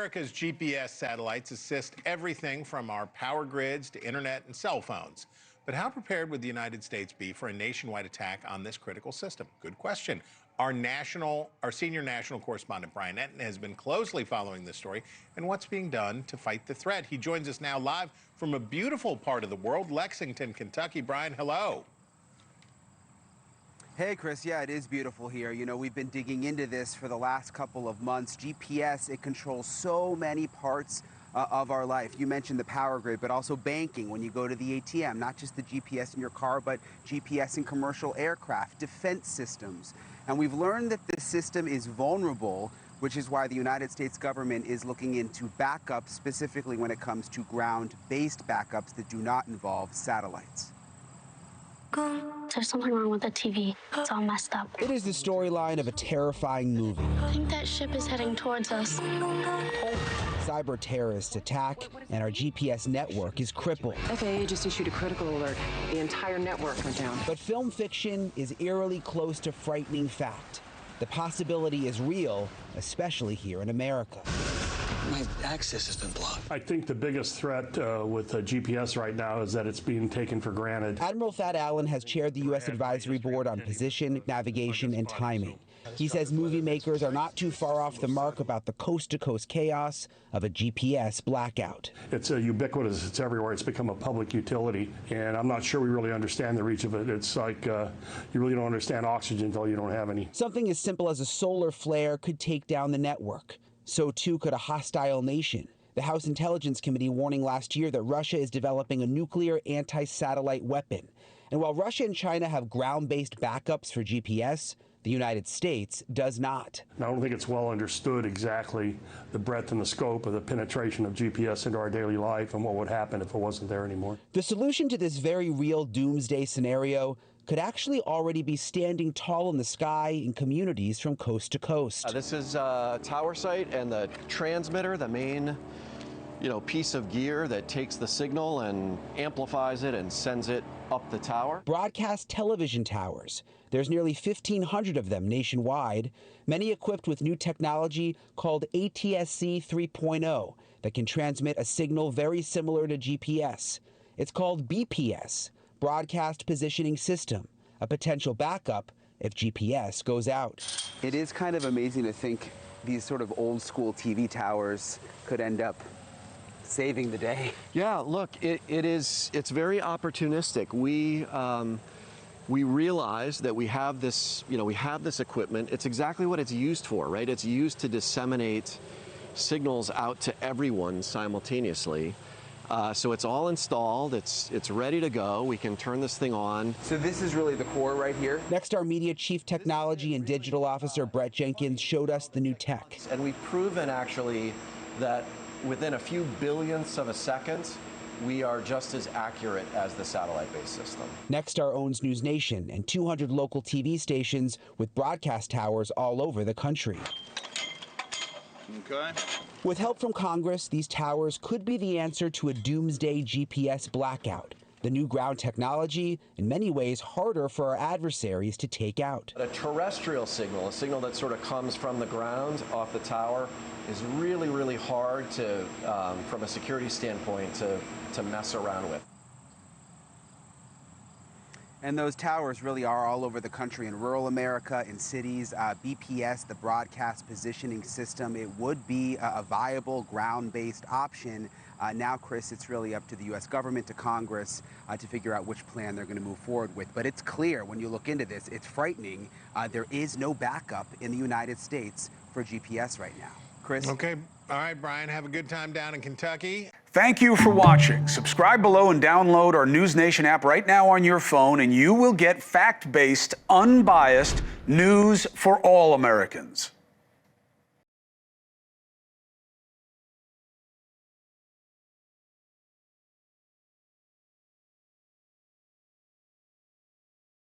America's GPS satellites assist everything from our power grids to internet and cell phones. But how prepared would the United States be for a nationwide attack on this critical system? Good question. Our senior national correspondent, Brian Entin, has been closely following this story and what's being done to fight the threat. He joins us now live from a beautiful part of the world, Lexington, Kentucky. Brian, hello. Hey, Chris. Yeah, it is beautiful here. You know, we've been digging into this for the last couple of months. GPS, it controls so many parts of our life. You mentioned the power grid, but also banking when you go to the ATM, not just the GPS in your car, but GPS in commercial aircraft, defense systems. And we've learned that the system is vulnerable, which is why the United States government is looking into backups, specifically when it comes to ground-based backups that do not involve satellites. There's something wrong with the TV. It's all messed up. It is the storyline of a terrifying movie. I think that ship is heading towards us. Cyber terrorists attack, and our GPS network is crippled. FAA just issued a critical alert. The entire network went down. But film fiction is eerily close to frightening fact. The possibility is real, especially here in America. My access has been blocked. I think the biggest threat with GPS right now is that it's being taken for granted. Admiral Thad Allen has chaired the U.S. Advisory Board on Position, Navigation, and Timing. He says movie makers are not too far off the mark about the coast-to-coast chaos of a GPS blackout. It's ubiquitous. It's everywhere. It's become a public utility, and I'm not sure we really understand the reach of it. It's like you really don't understand oxygen until you don't have any. Something as simple as a solar flare could take down the network. So too could a hostile nation. The House Intelligence Committee warning last year that Russia is developing a nuclear anti-satellite weapon. And while Russia and China have ground-based backups for GPS, the United States does not. I don't think it's well understood exactly the breadth and the scope of the penetration of GPS into our daily life and what would happen if it wasn't there anymore. The solution to this very real doomsday scenario could actually already be standing tall in the sky in communities from coast to coast. This is a tower site, and the transmitter, the main piece of gear that takes the signal and amplifies it and sends it up the tower. Broadcast television towers. There's nearly 1,500 of them nationwide, many equipped with new technology called ATSC 3.0 that can transmit a signal very similar to GPS. It's called BPS, Broadcast Positioning System, a potential backup if GPS goes out. It is kind of amazing to think these sort of old school TV towers could end up saving the day. Yeah, look, it's very opportunistic. We realize that we have this, equipment. It's exactly what it's used for, right? It's used to disseminate signals out to everyone simultaneously. So it's all installed, it's ready to go. We can turn this thing on. So this is really the core right here? Next, our media chief technology and digital officer, Brett Jenkins, showed us the new tech. And we've proven actually that within a few billionths of a second, we are just as accurate as the satellite-based system. Nexstar owns NewsNation and 200 local TV stations with broadcast towers all over the country. Okay. With help from Congress, these towers could be the answer to a doomsday GPS blackout. The new ground technology, in many ways, harder for our adversaries to take out. A terrestrial signal, a signal that sort of comes from the ground off the tower, is really, really hard to, from a security standpoint, to mess around with. And those towers really are all over the country, in rural America, in cities. BPS, the Broadcast Positioning System, it would be a viable ground-based option. Now, Chris, it's really up to the U.S. government, to Congress, to figure out which plan they're going to move forward with. But it's clear when you look into this, it's frightening. There is no backup in the United States for GPS right now. Chris? Okay. All right, Brian, have a good time down in Kentucky. Thank you for watching. Subscribe below and download our NewsNation app right now on your phone, and you will get fact-based, unbiased news for all Americans.